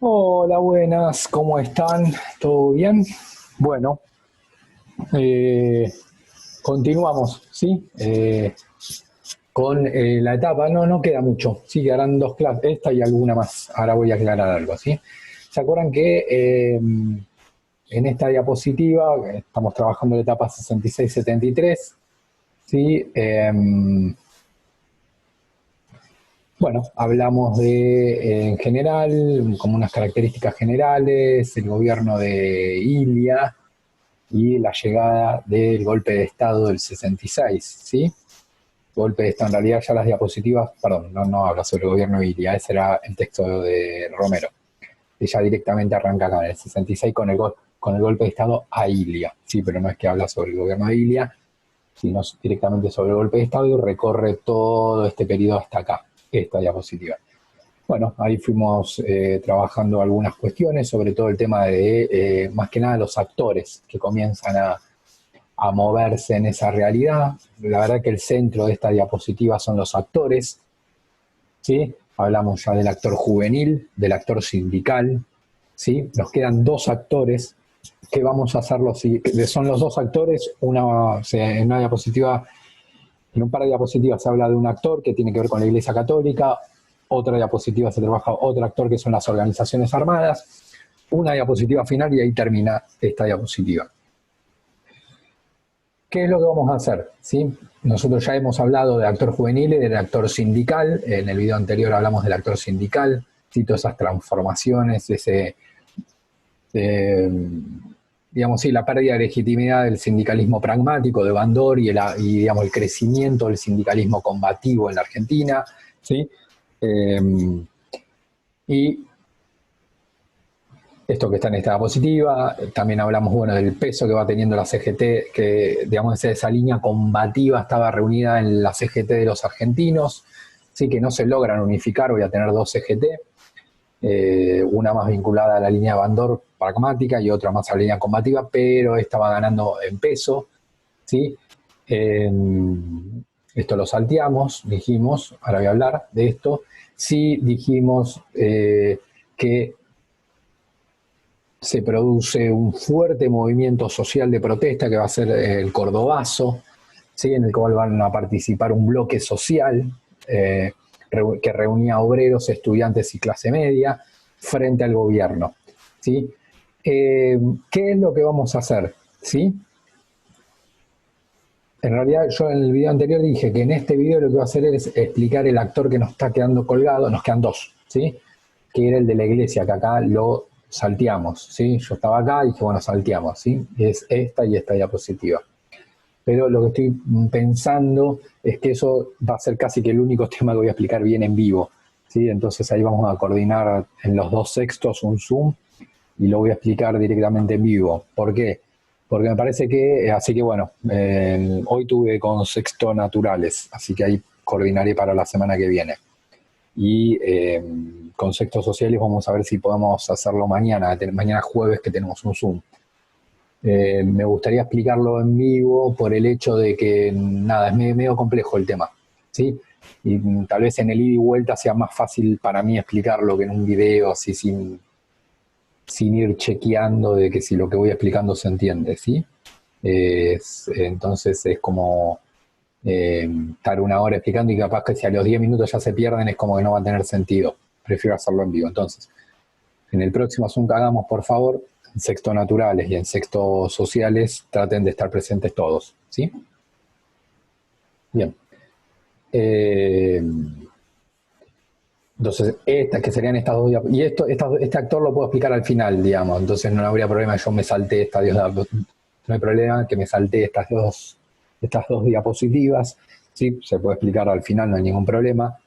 Hola, buenas, ¿cómo están? ¿Todo bien? Bueno, eh, continuamos, ¿sí? Con la etapa, no queda mucho, sí, quedarán dos clases, esta y alguna más. Ahora voy a aclarar algo, ¿sí? ¿Se acuerdan que en esta diapositiva estamos trabajando la etapa 66-73? ¿Sí? Bueno, hablamos de, en general, como unas características generales, el gobierno de Ilia, y la llegada del golpe de Estado del 66, ¿sí? Golpe de Estado, en realidad ya las diapositivas, perdón, no habla sobre el gobierno de Ilia, ese era el texto de Romero. Ella directamente arranca acá en el 66 con el golpe de Estado a Ilia, sí, pero no es que habla sobre el gobierno de Ilia, sino directamente sobre el golpe de Estado y recorre todo este periodo hasta acá, esta diapositiva. Bueno, ahí fuimos trabajando algunas cuestiones, sobre todo el tema de, más que nada, los actores que comienzan a moverse en esa realidad. La verdad que el centro de esta diapositiva son los actores, ¿sí? Hablamos ya del actor juvenil, del actor sindical, ¿sí? Nos quedan dos actores que vamos a hacerlo, son los dos actores, en una diapositiva, en un par de diapositivas se habla de un actor que tiene que ver con la Iglesia Católica, otra diapositiva se trabaja otro actor que son las organizaciones armadas, una diapositiva final y ahí termina esta diapositiva. ¿Qué es lo que vamos a hacer? ¿Sí? Nosotros ya hemos hablado de actor juvenil y del actor sindical. En el video anterior hablamos del actor sindical, ¿sí? Todas esas transformaciones, digamos, sí, la pérdida de legitimidad del sindicalismo pragmático de Bandor digamos, el crecimiento del sindicalismo combativo en la Argentina, ¿sí? Y esto que está en esta diapositiva, también hablamos, bueno, del peso que va teniendo la CGT, que, digamos, esa línea combativa estaba reunida en la CGT de los argentinos, sí, que no se logran unificar, voy a tener dos CGT, una más vinculada a la línea de Bandor pragmática y otra más a la línea combativa, pero esta va ganando en peso, ¿sí? Esto lo salteamos, dijimos, ahora voy a hablar de esto, sí dijimos que se produce un fuerte movimiento social de protesta que va a ser el Cordobazo, ¿sí? En el cual van a participar un bloque social que reunía obreros, estudiantes y clase media frente al gobierno, ¿sí? ¿Qué es lo que vamos a hacer? ¿Sí? En realidad yo en el video anterior dije que en este video lo que voy a hacer es explicar el actor que nos está quedando colgado, nos quedan dos, ¿sí? Que era el de la iglesia, que acá lo salteamos, ¿sí? Yo estaba acá y dije, bueno, salteamos, ¿sí? Es esta y esta diapositiva. Pero lo que estoy pensando es que eso va a ser casi que el único tema que voy a explicar bien en vivo, ¿sí? Entonces ahí vamos a coordinar en los dos sextos un Zoom y lo voy a explicar directamente en vivo. ¿Por qué? Porque me parece que, así que bueno, hoy tuve con sexto naturales, así que ahí coordinaré para la semana que viene. Y conceptos sociales vamos a ver si podemos hacerlo mañana, mañana jueves que tenemos un Zoom. Me gustaría explicarlo en vivo por el hecho de que, nada, es medio complejo el tema, ¿sí? Y tal vez en el ida y vuelta sea más fácil para mí explicarlo que en un video, así sin ir chequeando de que si lo que voy explicando se entiende, ¿sí? Entonces es como estar una hora explicando y capaz que si a los 10 minutos ya se pierden es como que no va a tener sentido. Prefiero hacerlo en vivo. Entonces, en el próximo Zoom que hagamos, por favor, en sexto naturales y en sexto sociales, traten de estar presentes todos, ¿sí? Bien. Entonces, que serían estas dos y este actor lo puedo explicar al final, digamos, entonces no habría problema, yo me salté no hay problema que me salté estas dos diapositivas, ¿sí? Se puede explicar al final, no hay ningún problema.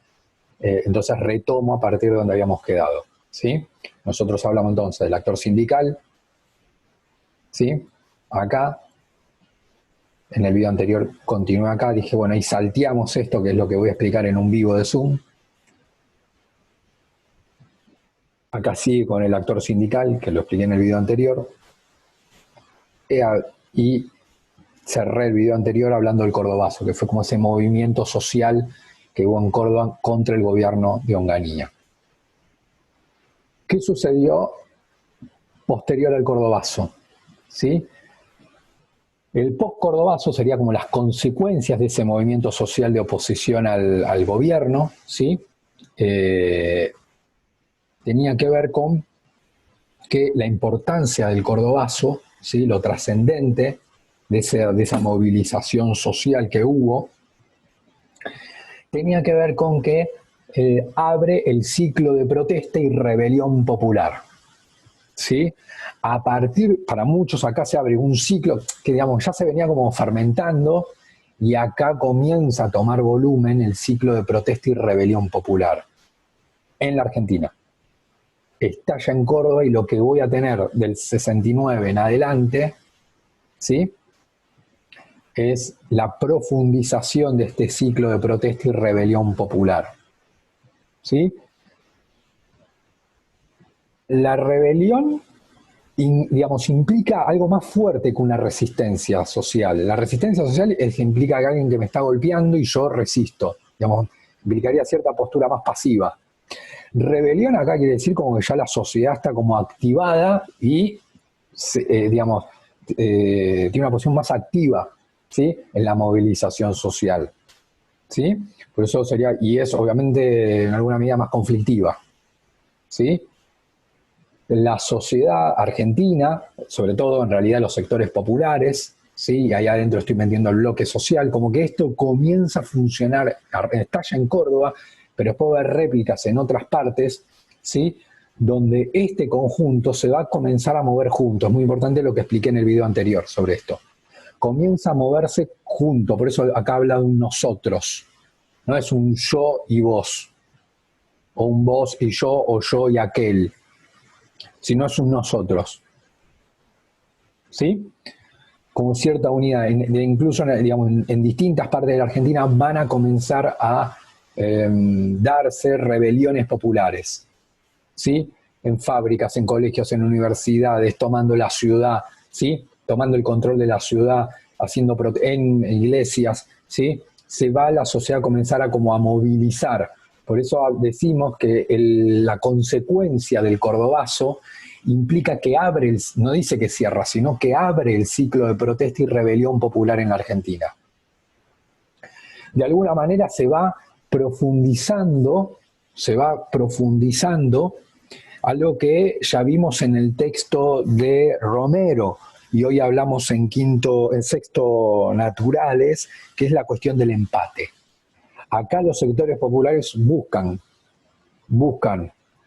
Entonces retomo a partir de donde habíamos quedado, ¿sí? Nosotros hablamos entonces del actor sindical, ¿sí? Acá, en el video anterior continué acá, dije, bueno, ahí salteamos esto, que es lo que voy a explicar en un vivo de Zoom. Acá sigue con el actor sindical, que lo expliqué en el video anterior. Y cerré el video anterior hablando del Cordobazo, que fue como ese movimiento social que hubo en Córdoba contra el gobierno de Onganía. Ok, ¿Qué sucedió posterior al Cordobazo? ¿Sí? El post-Cordobazo sería como las consecuencias de ese movimiento social de oposición al gobierno, ¿sí? Tenía que ver con que la importancia del Cordobazo, ¿sí? Lo trascendente de esa movilización social que hubo, tenía que ver con que abre el ciclo de protesta y rebelión popular. ¿Sí? A partir, para muchos acá se abre un ciclo que digamos ya se venía como fermentando y acá comienza a tomar volumen el ciclo de protesta y rebelión popular en la Argentina. Estalla en Córdoba y lo que voy a tener del 69 en adelante, ¿sí? Es la profundización de este ciclo de protesta y rebelión popular. ¿Sí? La rebelión, digamos, implica algo más fuerte que una resistencia social. La resistencia social es que implica que alguien que me está golpeando y yo resisto. Digamos, implicaría cierta postura más pasiva. Rebelión acá quiere decir como que ya la sociedad está como activada y, digamos, tiene una posición más activa, ¿sí? En la movilización social. ¿Sí? Por eso sería, y es obviamente en alguna medida más conflictiva. ¿Sí? La sociedad argentina, sobre todo en realidad los sectores populares, ¿sí? Y ahí adentro estoy metiendo el bloque social, como que esto comienza a funcionar, estalla en Córdoba, pero puede haber réplicas en otras partes, ¿sí? Donde este conjunto se va a comenzar a mover juntos. Es muy importante lo que expliqué en el video anterior sobre esto. Comienza a moverse junto, por eso acá habla de un nosotros. No es un yo y vos, o un vos y yo, o yo y aquel, sino es un nosotros. ¿Sí? Con cierta unidad. Incluso digamos, en distintas partes de la Argentina van a comenzar a darse rebeliones populares. ¿Sí? En fábricas, en colegios, en universidades, tomando la ciudad, ¿sí? Tomando el control de la ciudad, haciendo en iglesias, ¿sí? Se va la sociedad a comenzar a como a movilizar. Por eso decimos que la consecuencia del Cordobazo implica que abre, no dice que cierra, sino que abre el ciclo de protesta y rebelión popular en la Argentina. De alguna manera se va profundizando algo que ya vimos en el texto de Romero, y hoy hablamos en sexto naturales, que es la cuestión del empate. Acá los sectores populares buscan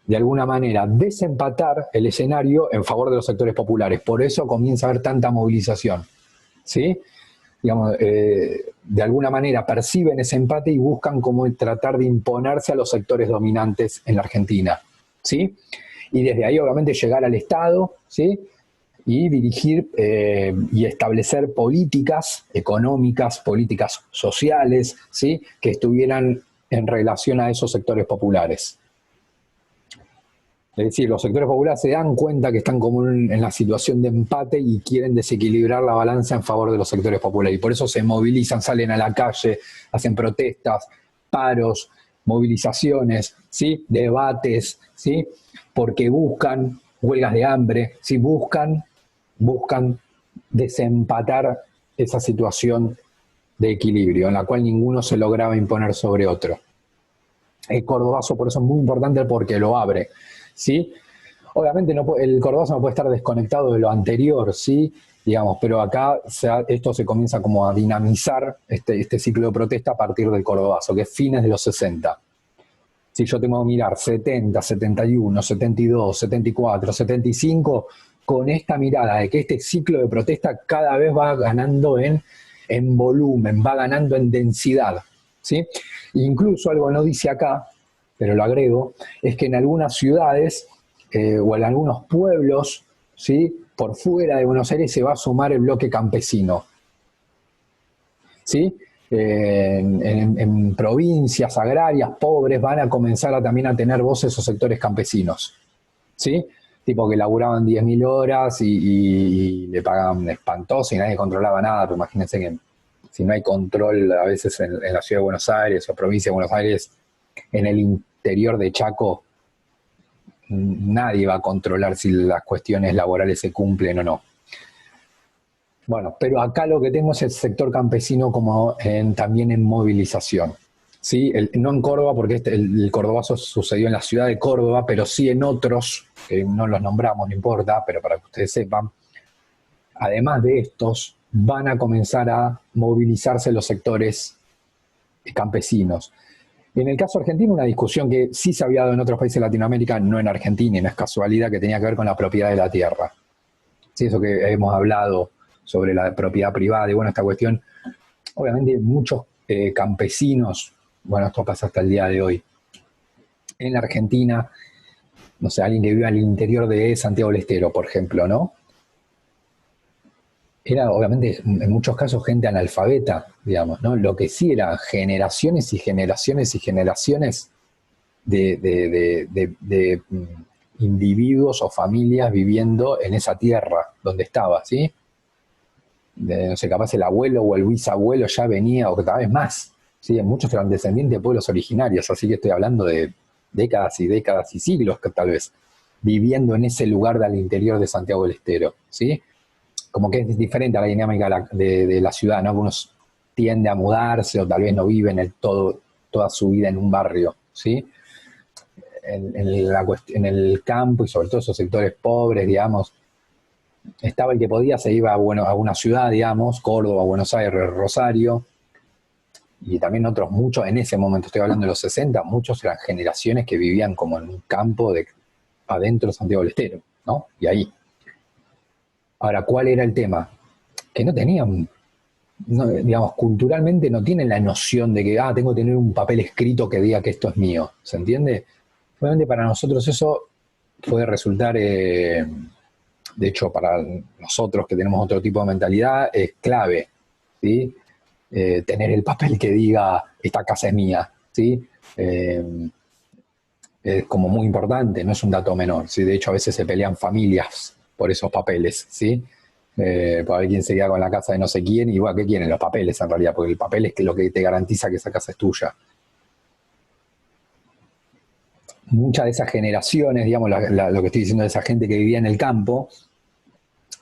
de alguna manera desempatar el escenario en favor de los sectores populares. Por eso comienza a haber tanta movilización. ¿Sí? Digamos, de alguna manera perciben ese empate y buscan cómo tratar de imponerse a los sectores dominantes en la Argentina. ¿Sí? Y desde ahí obviamente llegar al Estado, ¿sí? Y dirigir y establecer políticas económicas, políticas sociales, ¿sí? Que estuvieran en relación a esos sectores populares. Es decir, los sectores populares se dan cuenta que están como en la situación de empate y quieren desequilibrar la balanza en favor de los sectores populares. Y por eso se movilizan, salen a la calle, hacen protestas, paros, movilizaciones, ¿sí? Debates, ¿sí? Porque buscan huelgas de hambre, ¿sí? Buscan desempatar esa situación de equilibrio en la cual ninguno se lograba imponer sobre otro. El Cordobazo por eso es muy importante porque lo abre, ¿sí? Obviamente el Cordobazo no puede estar desconectado de lo anterior, ¿sí? Digamos, pero acá esto se comienza como a dinamizar este ciclo de protesta a partir del Cordobazo, que es fines de los 60. Si yo tengo que mirar 70, 71, 72, 74, 75, con esta mirada de que este ciclo de protesta cada vez va ganando en volumen, va ganando en densidad, ¿sí? Incluso algo no dice acá, pero lo agrego, es que en algunas ciudades o en algunos pueblos, ¿sí? Por fuera de Buenos Aires se va a sumar el bloque campesino, ¿sí? En provincias agrarias pobres van a comenzar también a tener voz esos sectores campesinos, ¿sí? Tipo que laburaban 10.000 horas y le pagaban espantoso y nadie controlaba nada, pero imagínense que si no hay control a veces en la ciudad de Buenos Aires o provincia de Buenos Aires, en el interior de Chaco, nadie va a controlar si las cuestiones laborales se cumplen o no. Bueno, pero acá lo que tenemos es el sector campesino como también en movilización. ¿Sí? No en Córdoba, porque el cordobazo sucedió en la ciudad de Córdoba, pero sí en otros, que no los nombramos, no importa, pero para que ustedes sepan, además de estos, van a comenzar a movilizarse los sectores campesinos. En el caso argentino, una discusión que sí se había dado en otros países de Latinoamérica, no en Argentina, y no es casualidad, que tenía que ver con la propiedad de la tierra. Sí, eso que hemos hablado sobre la propiedad privada, y bueno, esta cuestión, obviamente muchos campesinos, bueno, esto pasa hasta el día de hoy, en la Argentina, no sé, alguien que vive al interior de Santiago del Estero, por ejemplo, ¿no? Era obviamente en muchos casos gente analfabeta, digamos, ¿no? Lo que sí era generaciones y generaciones y generaciones de individuos o familias viviendo en esa tierra donde estaba, ¿sí? No sé, capaz el abuelo o el bisabuelo ya venía, o cada vez más, ¿sí? Muchos eran descendientes de pueblos originarios, así que estoy hablando de décadas y siglos, que tal vez, viviendo en ese lugar del interior de Santiago del Estero, ¿sí? Como que es diferente a la dinámica de la ciudad, ¿no? Que uno tiende a mudarse o tal vez no vive toda su vida en un barrio, ¿sí? En el campo y sobre todo esos sectores pobres, digamos, estaba el que podía, se iba a una ciudad, digamos, Córdoba, Buenos Aires, Rosario, y también otros muchos, en ese momento estoy hablando de los 60, muchos eran generaciones que vivían como en un campo adentro de Santiago del Estero, ¿no? Y ahí. Ahora, ¿cuál era el tema? Que no tenían, no, digamos, culturalmente no tienen la noción de que, tengo que tener un papel escrito que diga que esto es mío, ¿se entiende? Obviamente para nosotros eso puede resultar, de hecho para nosotros que tenemos otro tipo de mentalidad, es clave, ¿sí? Tener el papel que diga, esta casa es mía, ¿sí? Es como muy importante, no es un dato menor, ¿sí? De hecho a veces se pelean familias por esos papeles, ¿sí? Para ver quién se queda con la casa de no sé quién, y bueno, ¿qué quieren? Los papeles en realidad, porque el papel es lo que te garantiza que esa casa es tuya. Muchas de esas generaciones, digamos, lo que estoy diciendo de esa gente que vivía en el campo,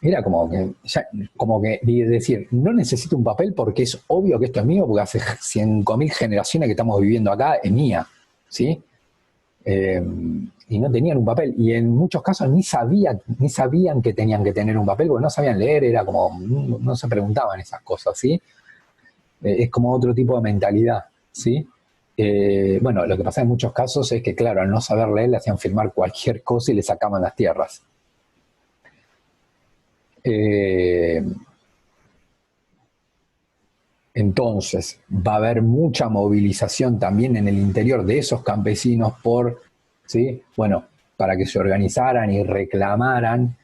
era como que decir, no necesito un papel porque es obvio que esto es mío, porque hace 5.000 generaciones que estamos viviendo acá, es mía, ¿sí? Y no tenían un papel, y en muchos casos ni sabían que tenían que tener un papel, porque no sabían leer, era como, no se preguntaban esas cosas, ¿sí? Es como otro tipo de mentalidad, ¿sí? Bueno, lo que pasa en muchos casos es que, claro, al no saber leer le hacían firmar cualquier cosa y le sacaban las tierras. Entonces, va a haber mucha movilización también en el interior de esos campesinos ¿sí? Bueno, para que se organizaran y reclamaran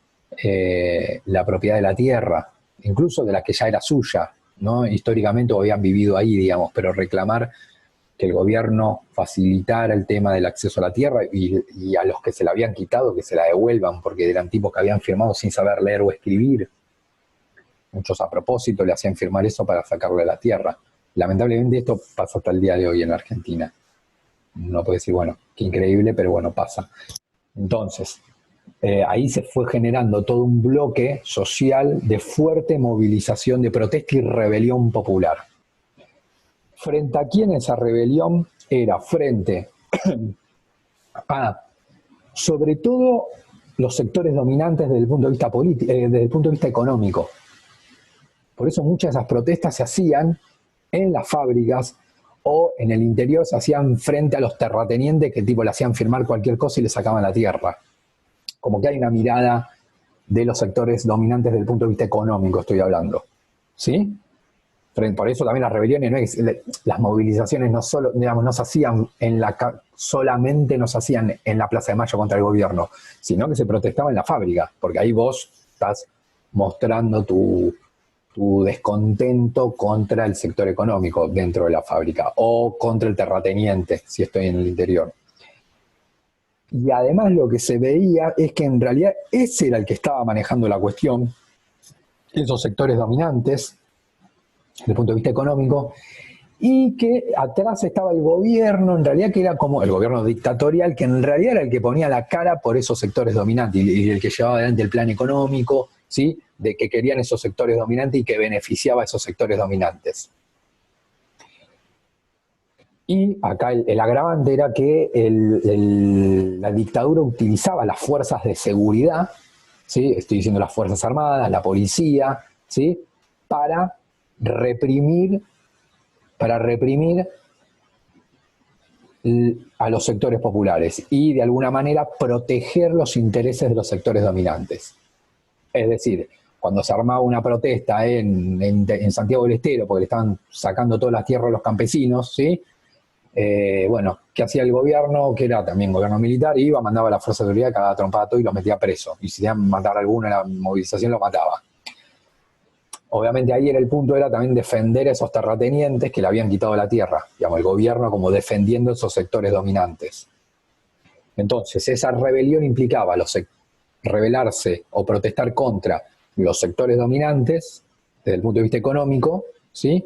la propiedad de la tierra, incluso de la que ya era suya, ¿no? Históricamente habían vivido ahí, digamos, pero reclamar que el gobierno facilitara el tema del acceso a la tierra y a los que se la habían quitado que se la devuelvan, porque eran tipos que habían firmado sin saber leer o escribir. Muchos a propósito le hacían firmar eso para sacarle la tierra. Lamentablemente esto pasa hasta el día de hoy en la Argentina. Uno puede decir, bueno, qué increíble, pero bueno, pasa. Entonces, ahí se fue generando todo un bloque social de fuerte movilización de protesta y rebelión popular. ¿Frente a quién esa rebelión era? Frente a, sobre todo, los sectores dominantes desde el punto de vista desde el punto de vista económico. Por eso muchas de esas protestas se hacían en las fábricas o en el interior, se hacían frente a los terratenientes que tipo le hacían firmar cualquier cosa y le sacaban la tierra. Como que hay una mirada de los sectores dominantes desde el punto de vista económico, estoy hablando. ¿Sí? Por eso también las rebeliones, las movilizaciones no solo, digamos, no se hacían solamente no se hacían en la Plaza de Mayo contra el gobierno, sino que se protestaba en la fábrica, porque ahí vos estás mostrando tu descontento contra el sector económico dentro de la fábrica o contra el terrateniente, si estoy en el interior. Y además lo que se veía es que en realidad ese era el que estaba manejando la cuestión, esos sectores dominantes, desde el punto de vista económico, y que atrás estaba el gobierno, en realidad que era como el gobierno dictatorial, que en realidad era el que ponía la cara por esos sectores dominantes y el que llevaba adelante el plan económico, ¿sí? De que querían esos sectores dominantes y que beneficiaba a esos sectores dominantes. Y acá el agravante era que la dictadura utilizaba las fuerzas de seguridad, ¿sí? Estoy diciendo las Fuerzas Armadas, la policía, ¿sí? Para reprimir a los sectores populares y de alguna manera proteger los intereses de los sectores dominantes. Es decir, cuando se armaba una protesta en Santiago del Estero porque le estaban sacando todas las tierras a los campesinos, ¿sí? Bueno, ¿qué hacía el gobierno? Que era también gobierno militar, iba, mandaba a la fuerza de seguridad, cagaba trompada todo y los metía preso. Y si tenían que matar a alguno en la movilización, lo mataba. Obviamente ahí el punto era también defender a esos terratenientes que le habían quitado la tierra, digamos, el gobierno como defendiendo esos sectores dominantes. Entonces, esa rebelión implicaba rebelarse o protestar contra los sectores dominantes desde el punto de vista económico, ¿sí?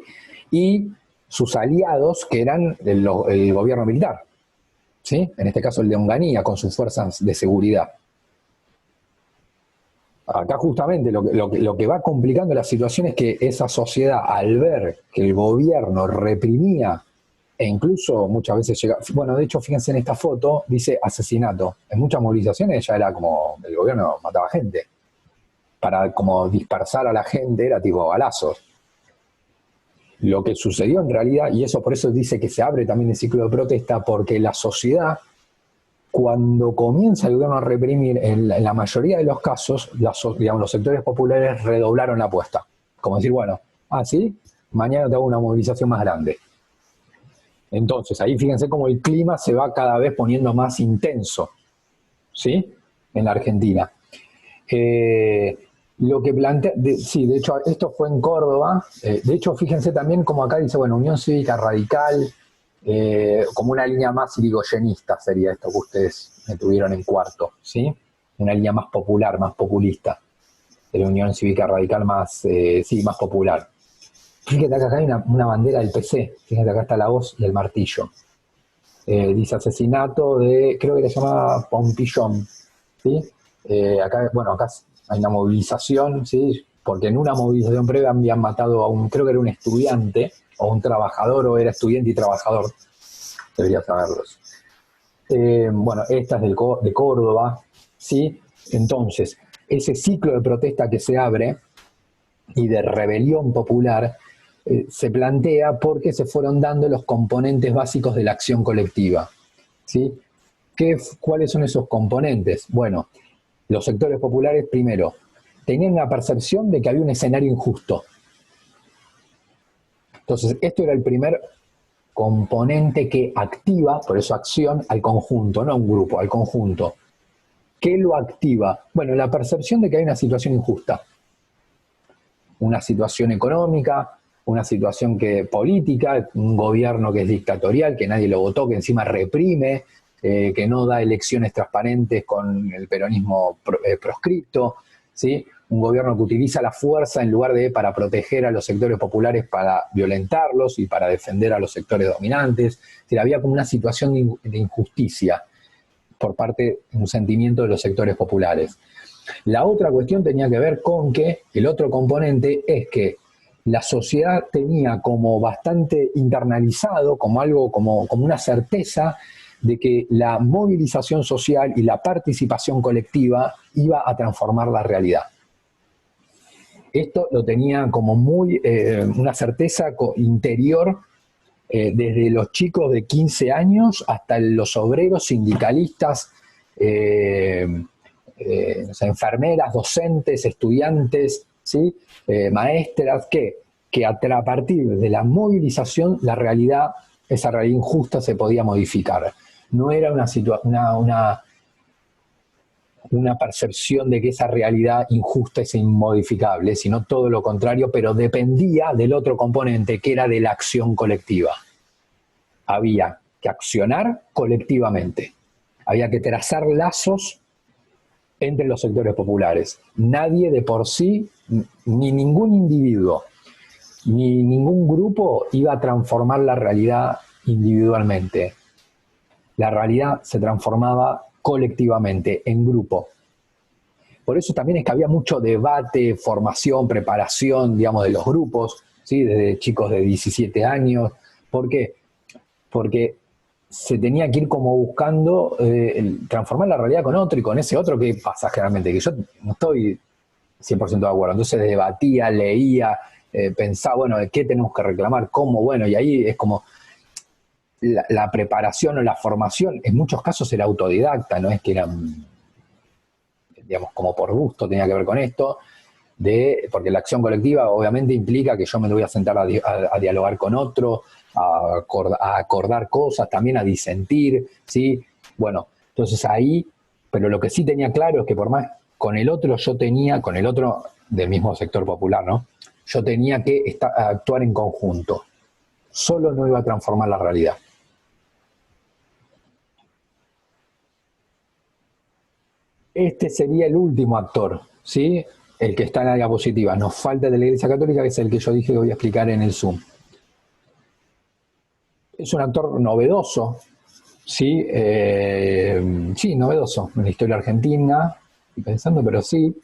Y sus aliados, que eran el gobierno militar, ¿sí? En este caso el de Onganía, con sus fuerzas de seguridad. Acá justamente lo que va complicando la situación es que esa sociedad, al ver que el gobierno reprimía e incluso muchas veces llega, bueno, de hecho, fíjense en esta foto, dice asesinato. En muchas movilizaciones ya era como el gobierno mataba gente. Para como dispersar a la gente era tipo balazos. Lo que sucedió en realidad, y eso por eso dice que se abre también el ciclo de protesta, porque la sociedad, cuando comienza el gobierno a reprimir, en la mayoría de los casos, digamos, los sectores populares redoblaron la apuesta. Como decir, bueno, sí, mañana te hago una movilización más grande. Entonces, ahí fíjense cómo el clima se va cada vez poniendo más intenso, ¿sí? En la Argentina. Lo que plantea, sí, de hecho, esto fue en Córdoba. De hecho, fíjense también como acá dice, bueno, Unión Cívica Radical, como una línea más irigoyenista sería esto que ustedes me tuvieron en cuarto, ¿sí? Una línea más popular, más populista. De la Unión Cívica Radical más, sí, más popular. Fíjate acá hay una bandera del PC, fíjate acá está la hoz y el martillo. Dice asesinato de, creo que le llamaba Pompillón, ¿sí? Acá, bueno, acá hay una movilización, ¿sí? Porque en una movilización previa habían matado a creo que era un estudiante, o un trabajador, o era estudiante y trabajador, debería saberlos. Bueno, esta es de Córdoba, ¿sí? Entonces, ese ciclo de protesta que se abre y de rebelión popular se plantea porque se fueron dando los componentes básicos de la acción colectiva, ¿sí? ¿Cuáles son esos componentes? Bueno, los sectores populares, primero, tenían la percepción de que había un escenario injusto. Entonces, esto era el primer componente que activa, por eso acción, al conjunto, no a un grupo, al conjunto. ¿Qué lo activa? Bueno, la percepción de que hay una situación injusta. Una situación económica, una situación política, un gobierno que es dictatorial, que nadie lo votó, que encima reprime, que no da elecciones transparentes con el peronismo proscripto, ¿sí? Un gobierno que utiliza la fuerza en lugar de para proteger a los sectores populares, para violentarlos y para defender a los sectores dominantes. Es decir, había como una situación de injusticia por parte de un sentimiento de los sectores populares. La otra cuestión tenía que ver con que el otro componente es que la sociedad tenía como bastante internalizado, como algo, como una certeza de que la movilización social y la participación colectiva iba a transformar la realidad. Esto lo tenía como muy una certeza interior desde los chicos de 15 años hasta los obreros sindicalistas, enfermeras, docentes, estudiantes, ¿sí? Maestras, que a partir de la movilización esa realidad injusta se podía modificar. No era una percepción de que esa realidad injusta es inmodificable, sino todo lo contrario, pero dependía del otro componente, que era de la acción colectiva. Había que accionar colectivamente, había que trazar lazos entre los sectores populares. Nadie de por sí, ni ningún individuo, ni ningún grupo iba a transformar la realidad individualmente. La realidad se transformaba colectivamente, en grupo. Por eso también es que había mucho debate, formación, preparación, digamos, de los grupos, ¿sí? Desde chicos de 17 años. ¿Por qué? Porque se tenía que ir como buscando transformar la realidad con otro, y con ese otro, ¿qué pasa generalmente? Que yo no estoy 100% de acuerdo. Entonces debatía, leía, pensaba, bueno, ¿de qué tenemos que reclamar? ¿Cómo? Bueno, y ahí es como la preparación o la formación, en muchos casos era autodidacta, no es que eran, digamos, como por gusto tenía que ver con esto, porque la acción colectiva obviamente implica que yo me voy a sentar a dialogar con otro, a acordar cosas, también a disentir, ¿sí? Bueno, entonces ahí, pero lo que sí tenía claro es que por más con el otro yo tenía, con el otro del mismo sector popular, ¿no? Yo tenía que actuar en conjunto. Solo no iba a transformar la realidad. Este sería el último actor, ¿sí? El que está en la diapositiva. Nos falta de la Iglesia Católica, que es el que yo dije que voy a explicar en el Zoom. Es un actor novedoso, ¿sí? Sí, novedoso en la historia argentina, estoy pensando, pero sí,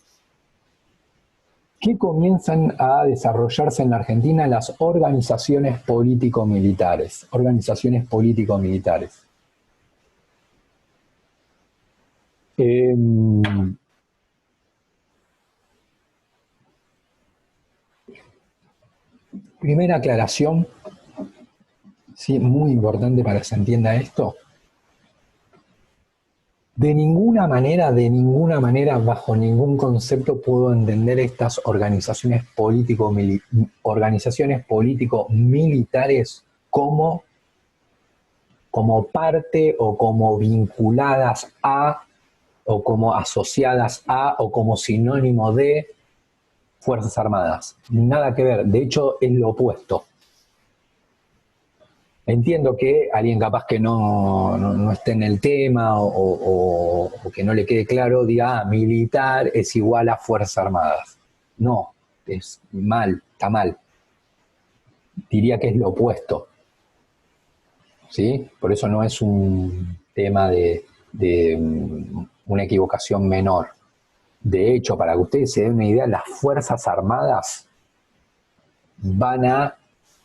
que comienzan a desarrollarse en la Argentina las organizaciones político-militares. Organizaciones político-militares. Eh, Primera aclaración, sí, muy importante para que se entienda esto. De ninguna manera, bajo ningún concepto puedo entender estas organizaciones político-militares como parte o como vinculadas a, o como asociadas a, o como sinónimo de Fuerzas Armadas. Nada que ver, de hecho es lo opuesto. Entiendo que alguien capaz que no esté en el tema o que no le quede claro diga, militar es igual a Fuerzas Armadas. No, es mal, está mal. Diría que es lo opuesto, ¿sí? Por eso no es un tema de una equivocación menor. De hecho, para que ustedes se den una idea, las Fuerzas Armadas van a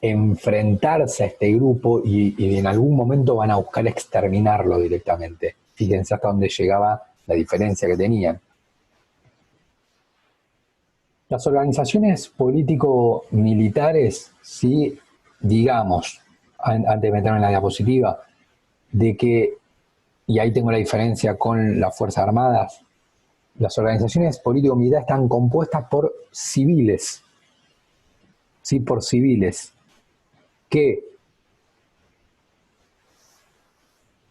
enfrentarse a este grupo y en algún momento van a buscar exterminarlo directamente. Fíjense hasta dónde llegaba la diferencia que tenían. Las organizaciones político-militares, sí, digamos, antes de meterme en la diapositiva, de que, y ahí tengo la diferencia con las Fuerzas Armadas, las organizaciones político-militares están compuestas por civiles, sí, por civiles, que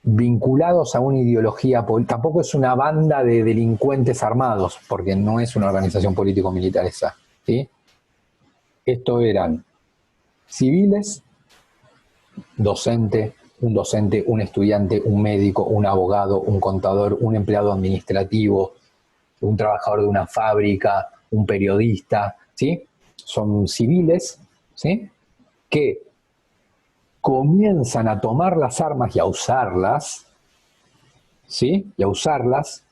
vinculados a una ideología política, tampoco es una banda de delincuentes armados, porque no es una organización político-militar esa, ¿sí? Esto eran civiles, docente, un estudiante, un médico, un abogado, un contador, un empleado administrativo, un trabajador de una fábrica, un periodista, ¿sí? Son civiles, ¿sí? Que comienzan a tomar las armas y a usarlas, ¿sí? Y a usarlas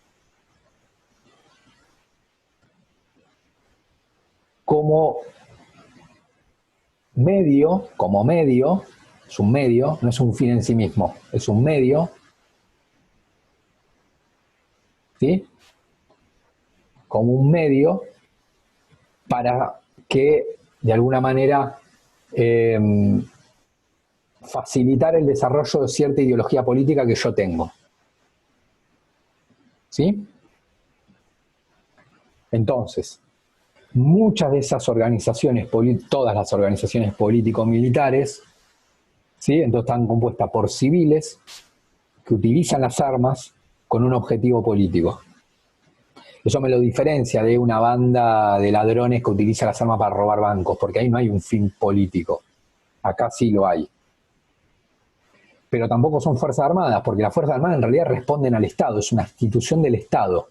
como medio, es un medio, no es un fin en sí mismo, es un medio, ¿sí? Como un medio para que de alguna manera eh, facilitar el desarrollo de cierta ideología política que yo tengo, ¿sí? Entonces, muchas de esas organizaciones, todas las organizaciones político-militares, ¿sí? Entonces están compuestas por civiles que utilizan las armas con un objetivo político. Eso me lo diferencia de una banda de ladrones que utiliza las armas para robar bancos, porque ahí no hay un fin político. Acá sí lo hay. Pero tampoco son Fuerzas Armadas, porque las Fuerzas Armadas en realidad responden al Estado, es una institución del Estado.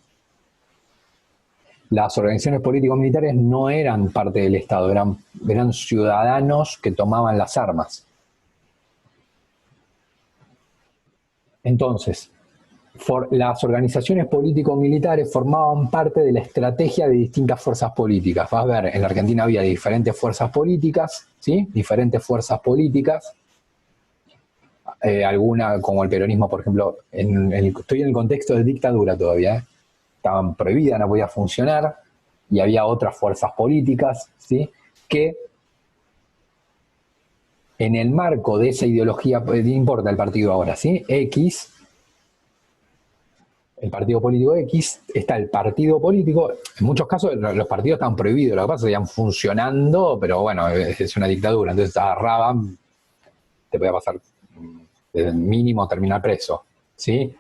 las organizaciones político-militares no eran parte del Estado, eran ciudadanos que tomaban las armas. Entonces, las organizaciones político-militares formaban parte de la estrategia de distintas fuerzas políticas. Vas a ver, en la Argentina había diferentes fuerzas políticas, ¿sí? Diferentes fuerzas políticas. Alguna, como el peronismo, por ejemplo, estoy en el contexto de dictadura todavía, ¿eh? Estaban prohibidas, no podía funcionar, y había otras fuerzas políticas, ¿sí? Que en el marco de esa ideología, no importa el partido ahora, ¿sí? X, el partido político X, está el partido político, en muchos casos los partidos estaban prohibidos, lo que pasa es que seguían funcionando, pero bueno, es una dictadura, entonces agarraban, te podía pasar desde el mínimo terminar preso, ¿sí?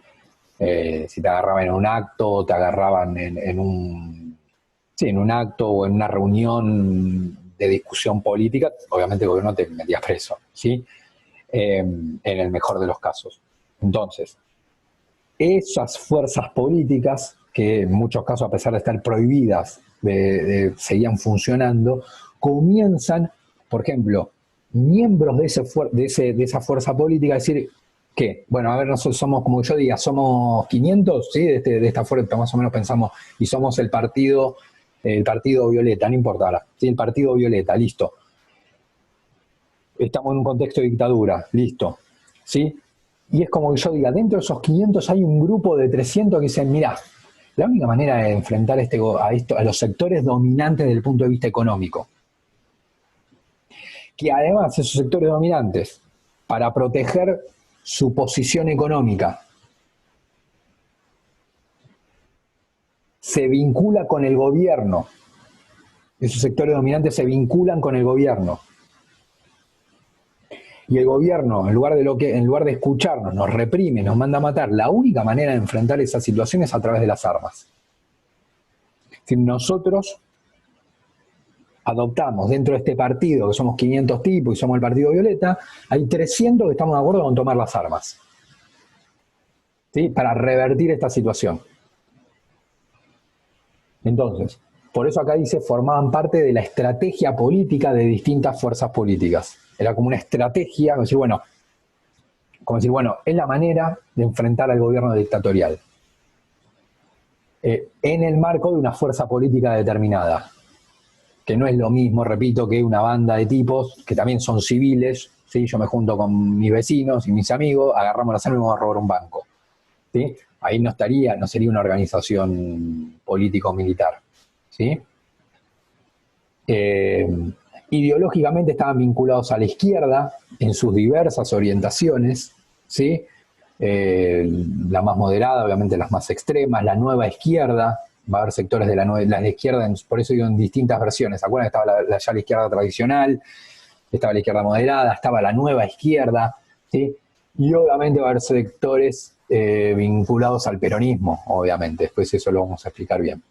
Si te agarraban en un acto, te agarraban en un acto o en una reunión de discusión política, obviamente el gobierno te metía preso, ¿sí? En el mejor de los casos. Entonces, esas fuerzas políticas, que en muchos casos, a pesar de estar prohibidas, seguían funcionando, comienzan, por ejemplo, miembros de esa fuerza política a decir que, bueno, a ver, nosotros somos, como yo diga, somos 500, ¿sí? De esta fuerza más o menos pensamos, y somos el partido Violeta, no importa ahora, ¿sí? El partido Violeta, listo. Estamos en un contexto de dictadura, listo, ¿sí? Y es como que yo diga, dentro de esos 500 hay un grupo de 300 que dicen, mirá, la única manera de enfrentar a los sectores dominantes desde el punto de vista económico, que además esos sectores dominantes, para proteger su posición económica, se vincula con el gobierno, esos sectores dominantes se vinculan con el gobierno, y el gobierno, en lugar de escucharnos, nos reprime, nos manda a matar, la única manera de enfrentar esa situación es a través de las armas. Si nosotros adoptamos dentro de este partido, que somos 500 tipos y somos el partido Violeta, hay 300 que estamos de acuerdo con tomar las armas, ¿sí? Para revertir esta situación. Entonces, por eso acá dice, formaban parte de la estrategia política de distintas fuerzas políticas. Era como una estrategia, como decir, bueno, es la manera de enfrentar al gobierno dictatorial. En el marco de una fuerza política determinada, que no es lo mismo, repito, que una banda de tipos que también son civiles, ¿sí? Yo me junto con mis vecinos y mis amigos, agarramos las armas y vamos a robar un banco, ¿sí? Ahí no sería una organización político-militar, ¿sí? Ideológicamente estaban vinculados a la izquierda en sus diversas orientaciones, ¿sí? La más moderada, obviamente las más extremas, la nueva izquierda, va a haber sectores de la izquierda, por eso digo en distintas versiones. ¿Se acuerdan? Estaba ya la izquierda tradicional, estaba la izquierda moderada, estaba la nueva izquierda, ¿sí? Y obviamente va a haber sectores vinculados al peronismo, obviamente, después eso lo vamos a explicar bien.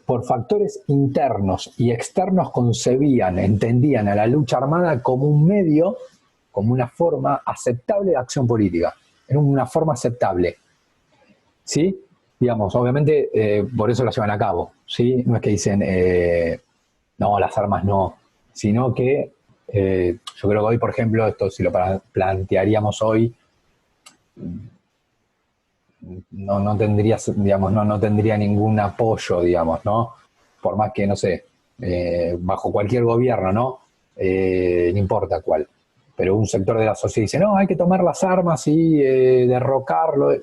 Por factores internos y externos entendían a la lucha armada como un medio, como una forma aceptable de acción política. Era una forma aceptable. ¿Sí? Digamos, obviamente por eso la llevan a cabo. ¿Sí? No es que dicen, no, las armas no. Sino que yo creo que hoy, por ejemplo, esto si lo plantearíamos hoy, no tendría, digamos, no tendría ningún apoyo, digamos, ¿no? Por más que, no sé, bajo cualquier gobierno, ¿no? No importa cuál. Pero un sector de la sociedad dice, no, hay que tomar las armas y derrocarlo. Es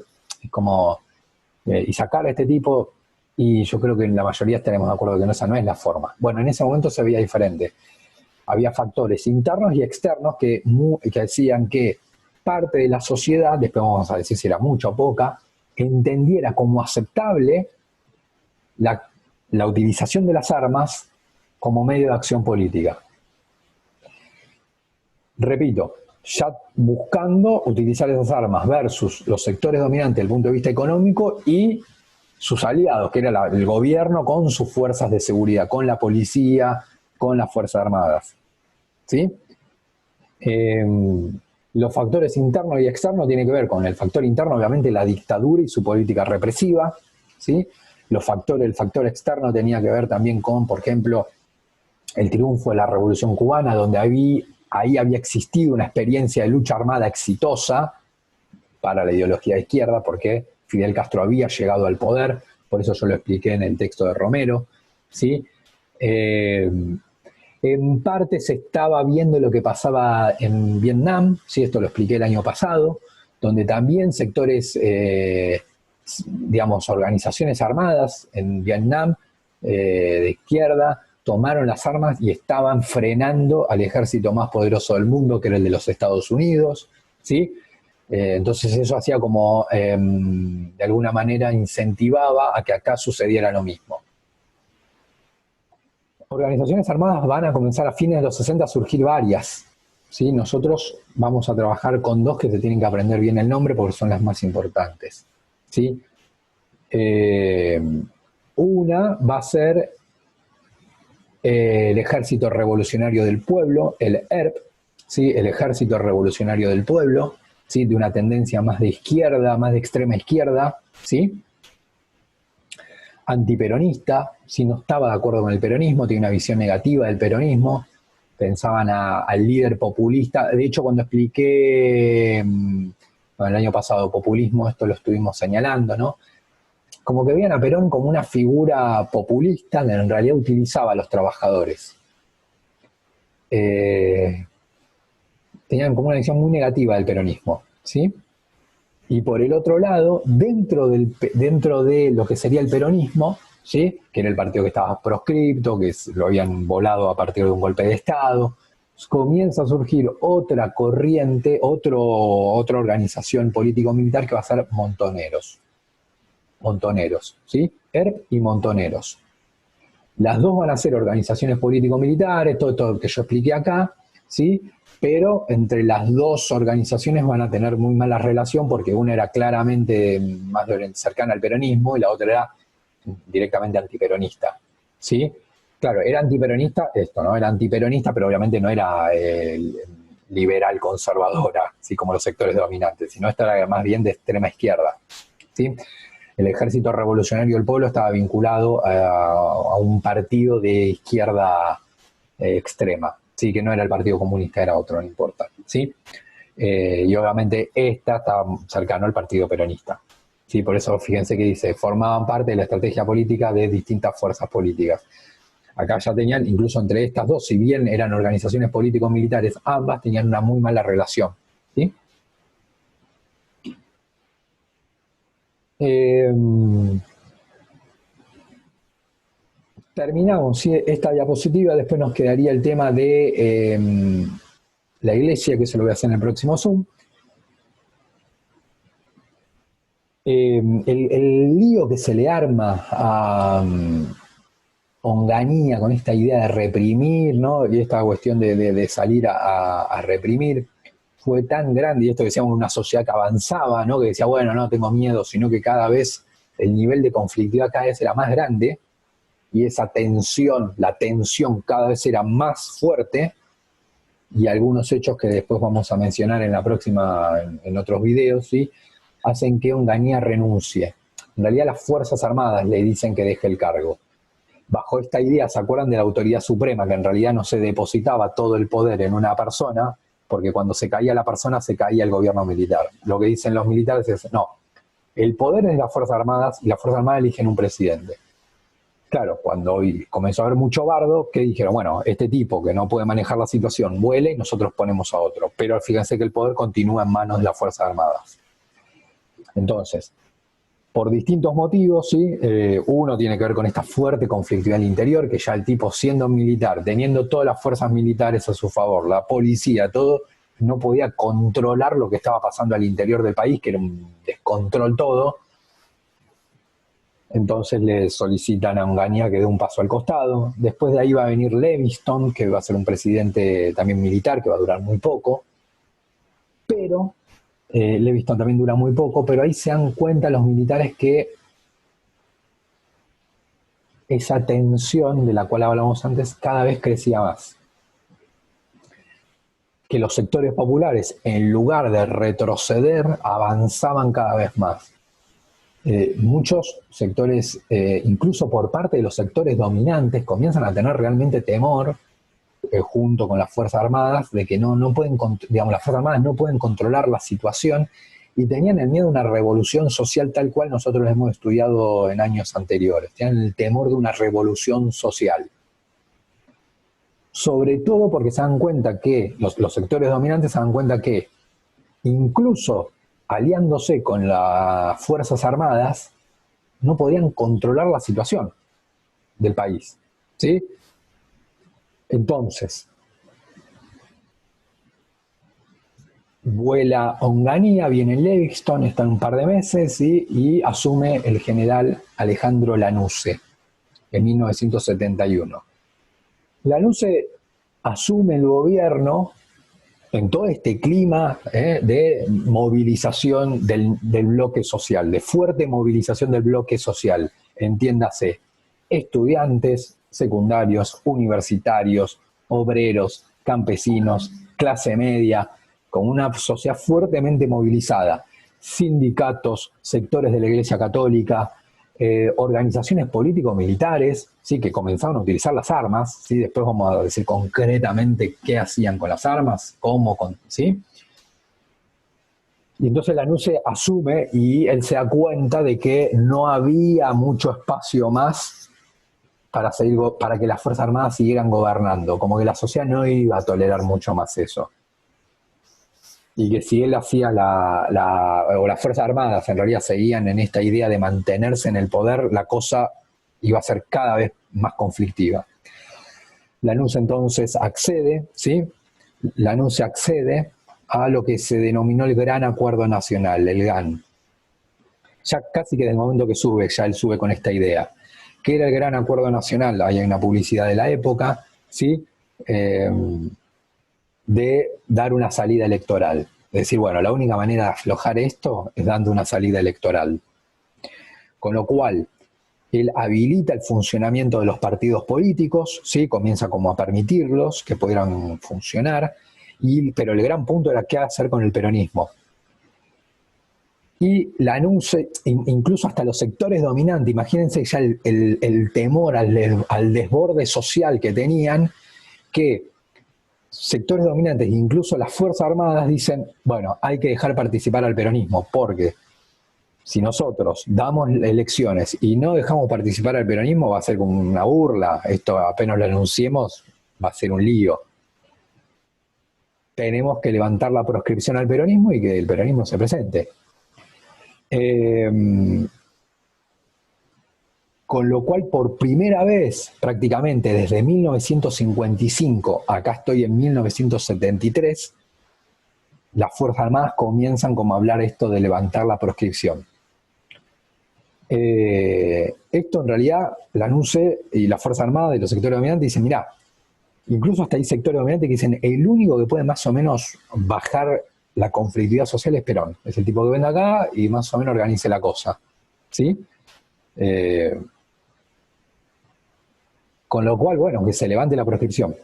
como, y sacar a este tipo, y yo creo que la mayoría estaremos de acuerdo que esa no es la forma. Bueno, en ese momento se veía diferente. Había factores internos y externos que decían que parte de la sociedad, después vamos a decir si era mucha o poca, entendiera como aceptable la utilización de las armas como medio de acción política. Repito, ya buscando utilizar esas armas versus los sectores dominantes desde el punto de vista económico y sus aliados, que era el gobierno con sus fuerzas de seguridad, con la policía, con las fuerzas armadas. ¿Sí? Los factores internos y externos tienen que ver con el factor interno, obviamente, la dictadura y su política represiva, ¿sí? El factor externo tenía que ver también con, por ejemplo, el triunfo de la Revolución Cubana, donde ahí había existido una experiencia de lucha armada exitosa para la ideología de izquierda, porque Fidel Castro había llegado al poder, por eso yo lo expliqué en el texto de Romero, ¿sí? En parte se estaba viendo lo que pasaba en Vietnam, ¿sí? Esto lo expliqué el año pasado, donde también sectores, digamos, organizaciones armadas en Vietnam de izquierda tomaron las armas y estaban frenando al ejército más poderoso del mundo, que era el de los Estados Unidos, ¿sí? Entonces eso hacía como, de alguna manera, incentivaba a que acá sucediera lo mismo. Organizaciones armadas van a comenzar a fines de los 60 a surgir varias, ¿sí? Nosotros vamos a trabajar con dos que se tienen que aprender bien el nombre porque son las más importantes, ¿sí? Una va a ser el Ejército Revolucionario del Pueblo, el ERP, ¿sí? El Ejército Revolucionario del Pueblo, ¿sí? De una tendencia más de izquierda, más de extrema izquierda, ¿sí? Antiperonista, si no estaba de acuerdo con el peronismo, tiene una visión negativa del peronismo, pensaban al líder populista. De hecho, cuando expliqué el año pasado populismo, esto lo estuvimos señalando, ¿no? Como que veían a Perón como una figura populista que en realidad utilizaba a los trabajadores. Tenían como una visión muy negativa del peronismo, ¿sí? Y por el otro lado, dentro de lo que sería el peronismo, ¿sí? Que era el partido que estaba proscripto, que lo habían volado a partir de un golpe de Estado, comienza a surgir otra corriente, otra organización político-militar que va a ser Montoneros. Montoneros, ¿sí? ERP y Montoneros. Las dos van a ser organizaciones político-militares, todo esto que yo expliqué acá, ¿sí? Pero entre las dos organizaciones van a tener muy mala relación porque una era claramente más cercana al peronismo y la otra era directamente antiperonista, ¿sí? Claro, era antiperonista esto, ¿no? Era antiperonista, pero obviamente no era liberal conservadora, ¿sí? Como los sectores dominantes, sino esta era más bien de extrema izquierda, ¿sí? El Ejército Revolucionario del Pueblo estaba vinculado a un partido de izquierda extrema, ¿sí? Que no era el Partido Comunista, era otro, no importa, ¿sí? Y obviamente esta estaba cercano al Partido Peronista, ¿sí? Por eso fíjense que dice, formaban parte de la estrategia política de distintas fuerzas políticas. Acá ya tenían, incluso entre estas dos, si bien eran organizaciones político-militares, ambas tenían una muy mala relación, ¿sí? Terminamos, ¿sí? Esta diapositiva, después nos quedaría el tema de la iglesia, que eso lo voy a hacer en el próximo Zoom. El lío que se le arma a Onganía con esta idea de reprimir, ¿no? Y esta cuestión de salir a reprimir fue tan grande, y esto que decíamos, una sociedad que avanzaba, ¿no? Que decía, bueno, no tengo miedo, sino que cada vez el nivel de conflictividad cada vez era más grande, y esa tensión, la tensión cada vez era más fuerte, y algunos hechos que después vamos a mencionar en la próxima, en otros videos, ¿sí? Hacen que Onganía renuncie. En realidad las Fuerzas Armadas le dicen que deje el cargo. Bajo esta idea, ¿se acuerdan de la autoridad suprema? Que en realidad no se depositaba todo el poder en una persona, porque cuando se caía la persona se caía el gobierno militar. Lo que dicen los militares es, no, el poder es de las Fuerzas Armadas y las Fuerzas Armadas eligen un presidente. Claro, cuando hoy comenzó a haber mucho bardo, que dijeron, bueno, este tipo que no puede manejar la situación vuele y nosotros ponemos a otro. Pero fíjense que el poder continúa en manos de las Fuerzas Armadas. Entonces, por distintos motivos, ¿sí? Uno tiene que ver con esta fuerte conflictividad al interior, que ya el tipo siendo militar, teniendo todas las fuerzas militares a su favor, la policía, todo, no podía controlar lo que estaba pasando al interior del país, que era un descontrol todo. Entonces le solicitan a Onganía que dé un paso al costado. Después de ahí va a venir Leviston, que va a ser un presidente también militar, que va a durar muy poco. Pero Leviston también dura muy poco, pero ahí se dan cuenta los militares que esa tensión de la cual hablamos antes cada vez crecía más. Que los sectores populares, en lugar de retroceder, avanzaban cada vez más. muchos sectores, incluso por parte de los sectores dominantes, comienzan a tener realmente temor, junto con las Fuerzas Armadas, de que no pueden, digamos, las Fuerzas Armadas no pueden controlar la situación, y tenían el miedo a una revolución social tal cual nosotros hemos estudiado en años anteriores. Tenían el temor de una revolución social. Sobre todo porque se dan cuenta que, los sectores dominantes se dan cuenta que, incluso aliándose con las Fuerzas Armadas, no podían controlar la situación del país, ¿sí? Entonces, vuela Onganía, viene Livingstone, está un par de meses, ¿sí? Y asume el general Alejandro Lanusse en 1971. Lanusse asume el gobierno en todo este clima de movilización del bloque social, de fuerte movilización del bloque social, entiéndase, estudiantes secundarios, universitarios, obreros, campesinos, clase media, con una sociedad fuertemente movilizada, sindicatos, sectores de la Iglesia Católica, organizaciones político-militares, ¿sí? Que comenzaron a utilizar las armas, ¿sí? Después vamos a decir concretamente qué hacían con las armas, cómo, ¿sí? Y entonces Lanusse asume y él se da cuenta de que no había mucho espacio más para que las Fuerzas Armadas siguieran gobernando, como que la sociedad no iba a tolerar mucho más eso. Y que si él hacía o las Fuerzas Armadas en realidad seguían en esta idea de mantenerse en el poder, la cosa iba a ser cada vez más conflictiva. Lanusse entonces accede, ¿sí? Lanusse accede a lo que se denominó el Gran Acuerdo Nacional, el GAN. Ya casi que desde el momento que sube, ya él sube con esta idea. ¿Qué era el Gran Acuerdo Nacional? Hay una publicidad de la época, ¿sí? De dar una salida electoral. Es decir, bueno, la única manera de aflojar esto es dando una salida electoral. Con lo cual, él habilita el funcionamiento de los partidos políticos, ¿sí? Comienza como a permitirlos, que pudieran funcionar, pero el gran punto era qué hacer con el peronismo. Y Lanusse, incluso hasta los sectores dominantes, imagínense ya el temor al desborde social que tenían, que sectores dominantes, incluso las Fuerzas Armadas, dicen, bueno, hay que dejar participar al peronismo, porque si nosotros damos elecciones y no dejamos participar al peronismo, va a ser como una burla, esto apenas lo anunciemos, va a ser un lío. Tenemos que levantar la proscripción al peronismo y que el peronismo se presente. Con lo cual, por primera vez, prácticamente desde 1955, acá estoy en 1973, las Fuerzas Armadas comienzan como a hablar esto de levantar la proscripción. Esto en realidad, Lanusse y las Fuerzas Armadas de los sectores dominantes dicen, mirá, incluso hasta hay sectores dominantes que dicen, el único que puede más o menos bajar la conflictividad social es Perón. Es el tipo que vende acá y más o menos organice la cosa, ¿sí? Con lo cual, bueno, que se levante la proscripción.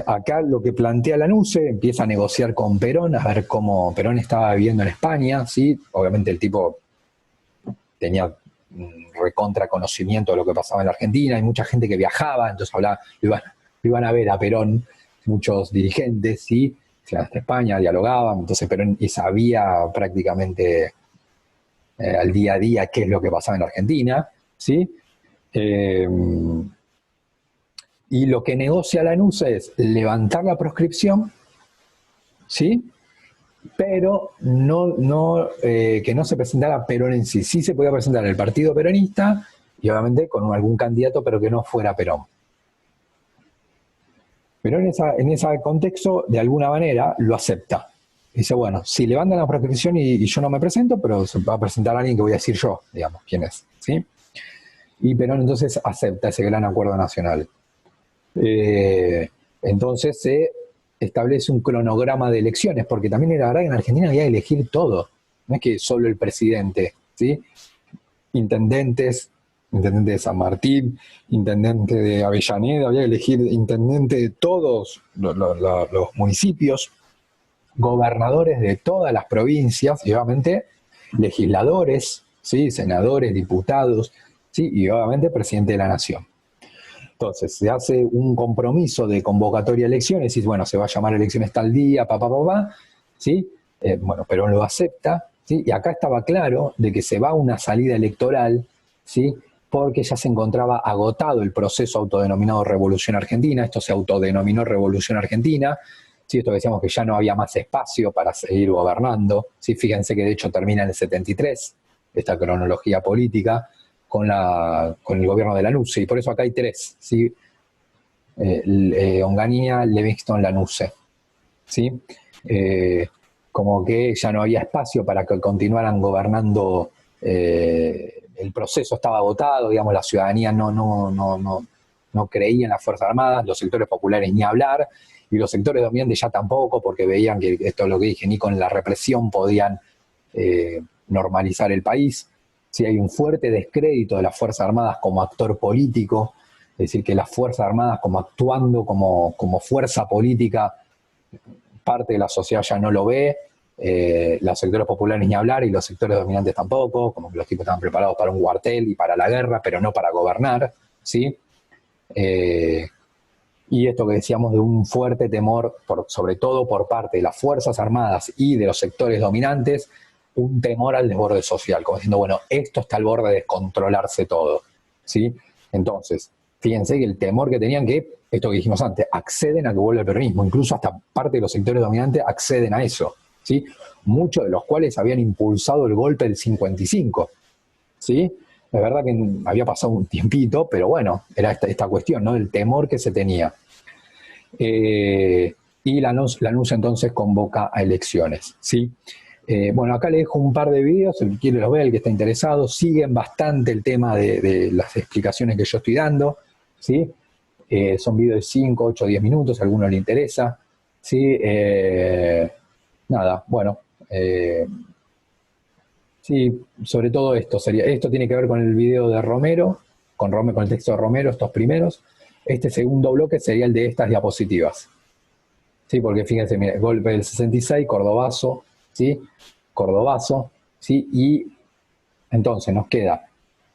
Acá lo que plantea Lanusse, empieza a negociar con Perón, a ver cómo Perón estaba viviendo en España, ¿sí? Obviamente el tipo tenía recontra conocimiento de lo que pasaba en la Argentina, hay mucha gente que viajaba, entonces lo iban a ver a Perón, muchos dirigentes, ¿sí? Se iban hasta España, dialogaban, entonces Perón y sabía prácticamente al día a día qué es lo que pasaba en la Argentina, ¿sí? Y lo que negocia Lanusse es levantar la proscripción, ¿sí? Pero que no se presentara Perón en sí. Sí se podía presentar el partido peronista y obviamente con algún candidato, pero que no fuera Perón. Pero en ese contexto, de alguna manera, lo acepta. Dice, bueno, si levantan la proscripción y yo no me presento, pero se va a presentar alguien que voy a decir yo, digamos, quién es, ¿sí? Y Perón entonces acepta ese gran acuerdo nacional. Entonces se establece un cronograma de elecciones, porque también era verdad que en Argentina había que elegir todo, no es que solo el presidente, ¿sí? Intendente de San Martín, intendente de Avellaneda, había que elegir intendente de todos los municipios, gobernadores de todas las provincias, y obviamente legisladores, ¿sí? Senadores, diputados, ¿sí? Y obviamente presidente de la nación. Entonces, se hace un compromiso de convocatoria a elecciones, y bueno, se va a llamar elecciones tal día, ¿sí? Bueno, Perón lo acepta, ¿sí? Y acá estaba claro de que se va a una salida electoral, ¿sí? Porque ya se encontraba agotado el proceso autodenominado Revolución Argentina, esto se autodenominó Revolución Argentina, ¿sí? Esto decíamos que ya no había más espacio para seguir gobernando, ¿sí? Fíjense que de hecho termina en el 73, esta cronología política, con el gobierno de Lanuse, y por eso acá hay tres, ¿sí? Onganía, Livingston, Lanuse, ¿sí? Como que ya no había espacio para que continuaran gobernando, el proceso estaba agotado, digamos, la ciudadanía no creía en las Fuerzas Armadas, los sectores populares ni hablar, y los sectores dominantes ya tampoco, porque veían que esto es lo que dije, ni con la represión podían normalizar el país. Sí, hay un fuerte descrédito de las Fuerzas Armadas como actor político, es decir, que las Fuerzas Armadas como actuando como fuerza política, parte de la sociedad ya no lo ve, los sectores populares ni hablar y los sectores dominantes tampoco, como que los tipos estaban preparados para un cuartel y para la guerra, pero no para gobernar, ¿sí? Y esto que decíamos de un fuerte temor, sobre todo por parte de las Fuerzas Armadas y de los sectores dominantes, un temor al desborde social, como diciendo, bueno, esto está al borde de descontrolarse todo, ¿sí? Entonces, fíjense que el temor que tenían, que, esto que dijimos antes, acceden a que vuelva el peronismo, incluso hasta parte de los sectores dominantes acceden a eso, ¿sí? Muchos de los cuales habían impulsado el golpe del 55, ¿sí? Es verdad que había pasado un tiempito, pero bueno, era esta cuestión, ¿no? El temor que se tenía. Y Lanús entonces convoca a elecciones, ¿sí? Bueno, acá le dejo un par de videos, el que quiere los ver, el que está interesado, siguen bastante el tema de las explicaciones que yo estoy dando, ¿sí? Son videos de 5, 8, 10 minutos, a alguno le interesa, ¿sí? Nada, bueno, sí, sobre todo esto tiene que ver con el video de Romero, con el texto de Romero, estos primeros. Este segundo bloque sería el de estas diapositivas. Sí, porque fíjense, mire, golpe del 66, Cordobazo, ¿sí? Cordobazo, ¿sí? Y entonces nos queda,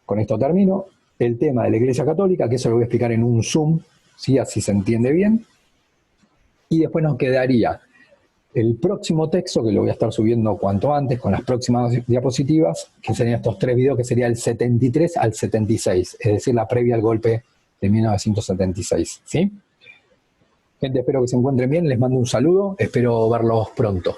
con esto termino, el tema de la Iglesia Católica, que eso lo voy a explicar en un Zoom, ¿sí? Así se entiende bien. Y después nos quedaría el próximo texto, que lo voy a estar subiendo cuanto antes, con las próximas diapositivas, que serían estos tres videos, que sería el 73 al 76, es decir, la previa al golpe de 1976, ¿sí? Gente, espero que se encuentren bien, les mando un saludo, espero verlos pronto.